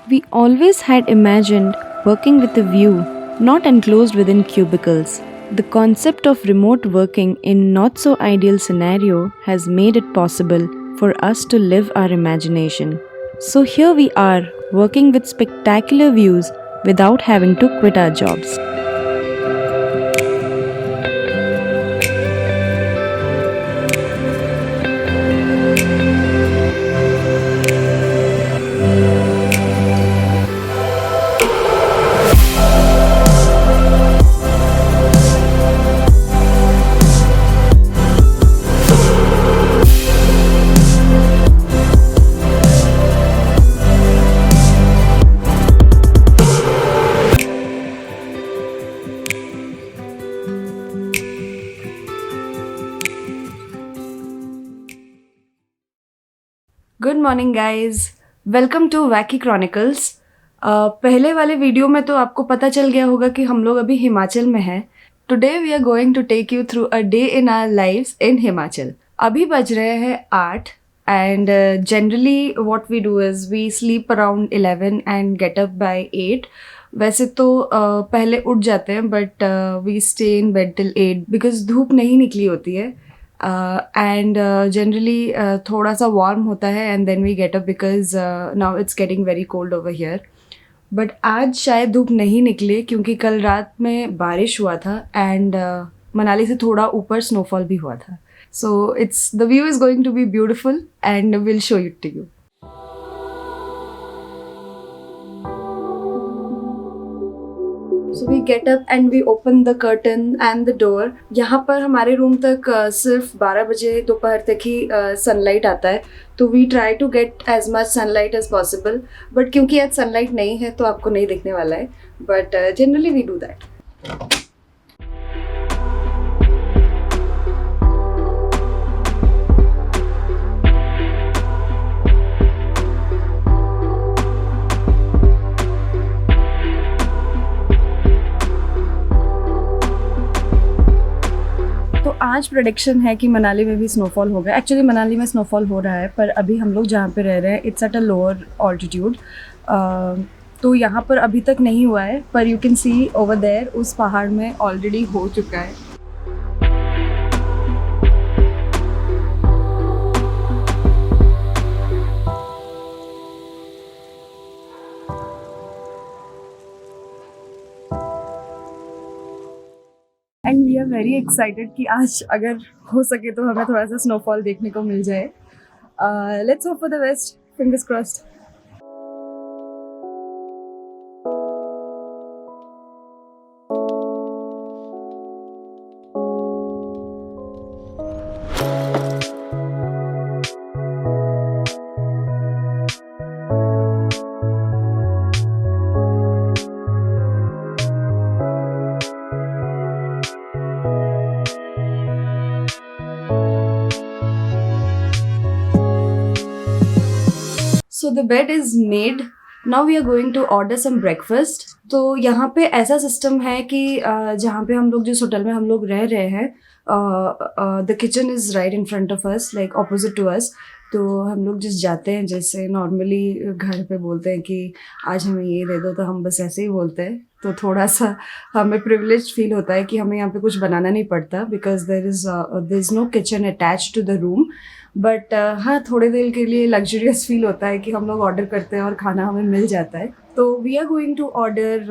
We always had imagined working with a view, not enclosed within cubicles. The concept of remote working in not so ideal scenario has made it possible for us to live our imagination. So here we are, working with spectacular views without having to quit our jobs. Good morning guys, welcome to wacky chronicles. पहले वाले video में तो आपको पता चल गया होगा कि हम लोग अभी हिमाचल में हैं। Today we are going to take you through a day in our lives in Himachal. अभी बज रहे हैं 8 and generally what we do is we sleep around 11 and get up by 8। वैसे तो पहले उठ जाते हैं but we stay in bed till 8 because धूप नहीं निकली होती है एंड जनरली थोड़ा सा वार्म होता है and then we get up because now it's getting very cold over here. But आज शायद धूप नहीं निकले क्योंकि कल रात में बारिश हुआ था एंड मनाली से थोड़ा ऊपर स्नोफॉल भी हुआ था। So it's the view is going to be beautiful and will show it to you. So we get up and we open the curtain and the door. यहाँ पर हमारे रूम तक सिर्फ 12 बजे दोपहर तक ही सनलाइट आता है, तो we try to get as much sunlight as possible. But क्योंकि आज सनलाइट नहीं है तो आपको नहीं दिखने वाला है, but generally we do that. आज प्रेडिक्शन है कि मनाली में भी स्नोफॉल होगा। एक्चुअली मनाली में स्नोफॉल हो रहा है पर अभी हम लोग जहाँ पे रह रहे हैं it's at a lower altitude, तो यहाँ पर अभी तक नहीं हुआ है, पर you can see over there उस पहाड़ में ऑलरेडी हो चुका है। And we are very excited कि आज अगर हो सके तो हमें थोड़ा सा स्नोफॉल देखने को मिल जाए। Let's hope for the best, fingers crossed. So the bed is made. Now we are going to order some breakfast. तो यहाँ पे ऐसा सिस्टम है कि जहाँ पे हम लोग जिस होटल में हम लोग रह रहे हैं the kitchen is right in front of us, like opposite to us. तो हम लोग जिस जाते हैं, जैसे नॉर्मली घर पे बोलते हैं कि आज हमें ये दे दो, तो हम बस ऐसे ही बोलते हैं। तो थोड़ा सा हमें प्रिविलेज फील होता है कि हमें यहाँ पे कुछ बनाना नहीं पड़ता because there is no kitchen attach to the room. But हाँ, थोड़े देर के लिए लग्जरियस फील होता है कि हम लोग ऑर्डर करते हैं और खाना हमें मिल जाता है। तो we are going to order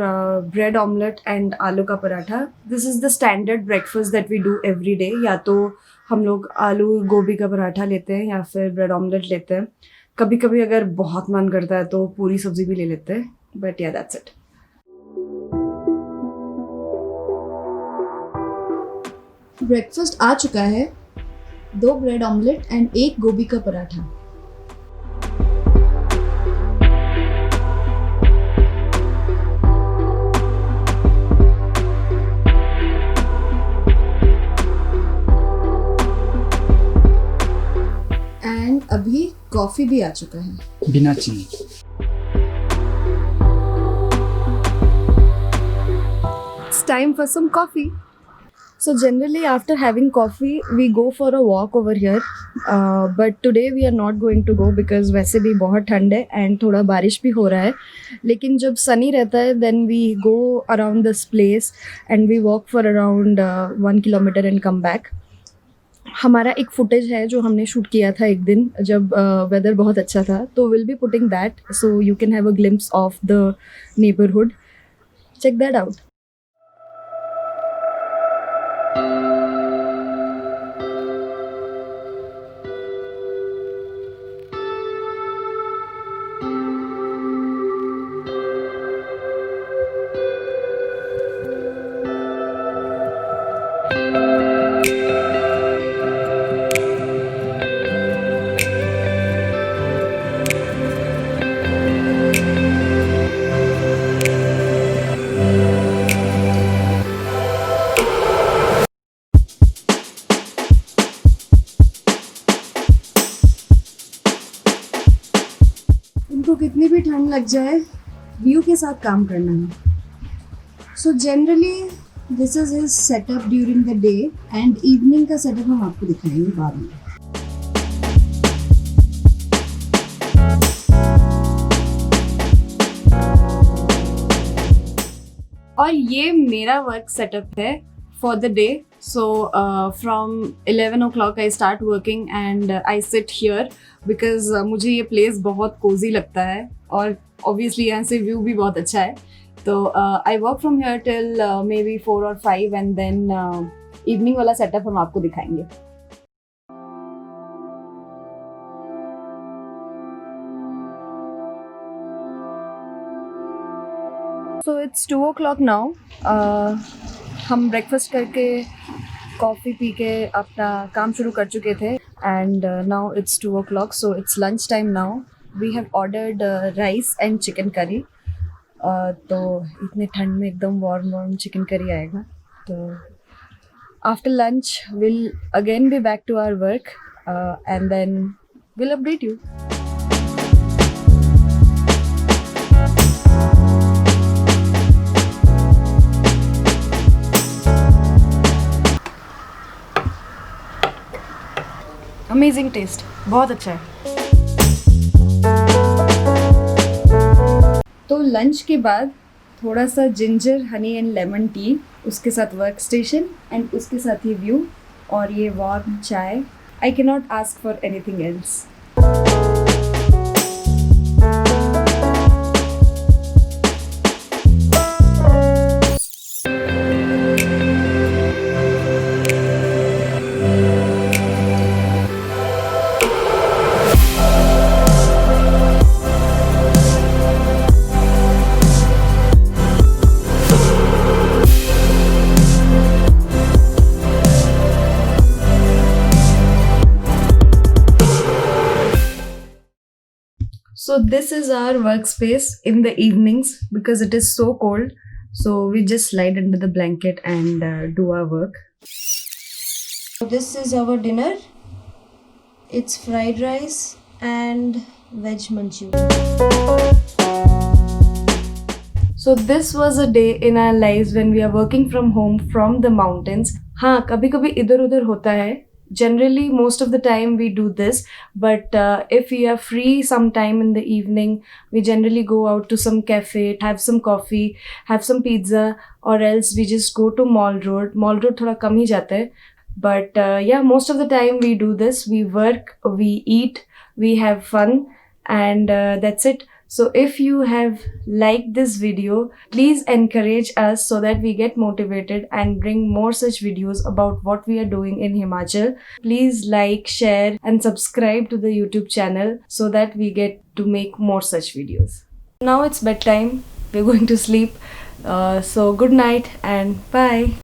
bread omelette and आलू का paratha. This is the standard breakfast that we do every day. या तो हम लोग आलू गोभी का पराठा लेते हैं या फिर ब्रेड ऑमलेट लेते हैं। कभी कभी अगर बहुत मन करता है तो पूरी सब्जी भी ले लेते हैं, बट या दैट्स इट। ब्रेकफास्ट आ चुका है, 2 ब्रेड ऑमलेट एंड 1 गोभी का पराठा। एंड अभी कॉफी भी आ चुका है बिना चीनी। It's time for some coffee. So generally after having coffee we go for a walk over here, but today we are not going to go because वैसे भी बहुत ठंड है and थोड़ा बारिश भी हो रहा है. लेकिन जब sunny रहता है then we go around this place and we walk for around 1 kilometer and come back. हमारा एक फुटेज है जो हमने शूट किया था एक दिन जब वेदर बहुत अच्छा था, तो will be putting that so you can have a glimpse of the neighbourhood. Check that out. उनको कितनी भी ठंड लग जाए व्यू के साथ काम करना है. So generally this is his setup during the day and evening का सेटअप हम आपको दिखाएंगे बाद में. और ये मेरा वर्क सेटअप है for the day. So from 11 o'clock I start working and I sit here because मुझे ये place बहुत cozy लगता है और obviously यहाँ से view भी बहुत अच्छा है. तो I work from here till maybe 4 or 5 and then evening वाला setup हम आपको दिखाएंगे. So it's 2 o'clock now. हम ब्रेकफास्ट करके कॉफ़ी पी के अपना काम शुरू कर चुके थे and now it's 2 o'clock so it's lunch time now. We have ordered rice and chicken curry. तो इतने ठंड में एकदम वार्म चिकन करी आएगा. तो after lunch will again be back to our work and then will update you. Amazing taste, बहुत अच्छा है. तो लंच के बाद थोड़ा सा ginger honey and lemon tea, उसके साथ वर्क स्टेशन एंड उसके साथ ही व्यू और ये वार्म चाय. I can not ask for anything else. So this is our workspace in the evenings because it is so cold. So we just slide under the blanket and do our work. This is our dinner. It's fried rice and veg manchurian. So this was a day in our lives when we are working from home from the mountains. हाँ, कभी-कभी इधर-उधर होता है. Generally, most of the time we do this, but if we are free sometime in the evening, we generally go out to some cafe, have some coffee, have some pizza, or else we just go to Mall Road. Mall Road थोड़ा कम ही जाता है, but yeah, most of the time we do this. We work, we eat, we have fun, and that's it. So if you have liked this video, please encourage us so that we get motivated and bring more such videos about what we are doing in Himachal. Please like, share and subscribe to the YouTube channel so that we get to make more such videos. Now it's bedtime. We're going to sleep. So good night and bye.